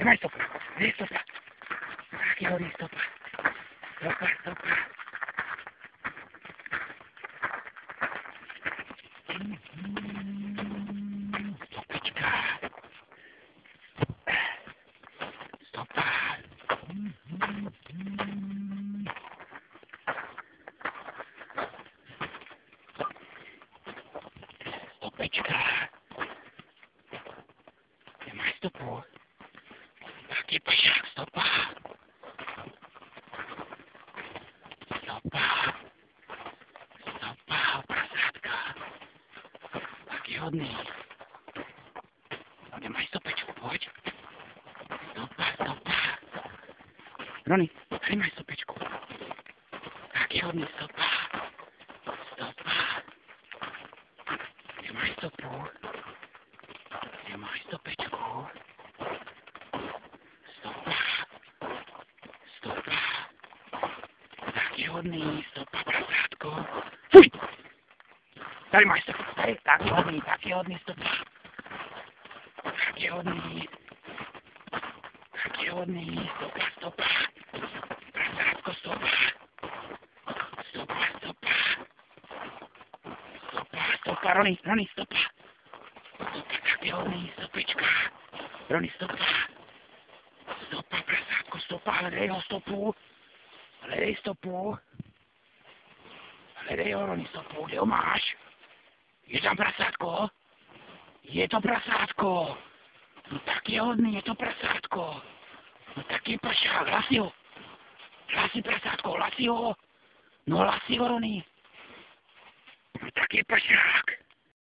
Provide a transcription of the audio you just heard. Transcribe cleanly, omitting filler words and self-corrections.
Máš stopa. Kde je stopa? Tak je hodný stopa. Stopa, stopa. Stopička. Stopa. Stopička. Kde máš stopu? Taký pašák, stopa. Stopa. Stopa, prasátka. Taký hodný. Kde máš stopečku, pojď. Stopa, stopa. Rony, tady máš stopečku. Taký hodný, stopa. Stopa. Kde máš stopu? Kde máš stopečku? Stopa. Stopa. Taký hodný, stopa, prasátko. Fuj! Tady máš stopu, tady, taký hodný stopa. Taký hodný. Taký hodný, stopa, stopa. Prasátko, stopa. Stopa, stopa. Stopa, stopa, Rony, stopa. Stopa, taký hodný, stopička. Rony, stopa. Stopa, prasátko, stopa, hledej ho stopu. Hledej stopu. Hledej ho, Rony, stopu, kde ho máš? Je tam prasátko? Je to prasátko. No tak je hodný, je to prasátko. No tak je pašák, hlasi ho. Hlasi prasátko, hlasi ho. No hlasi ho, Rony. No tak je pašák.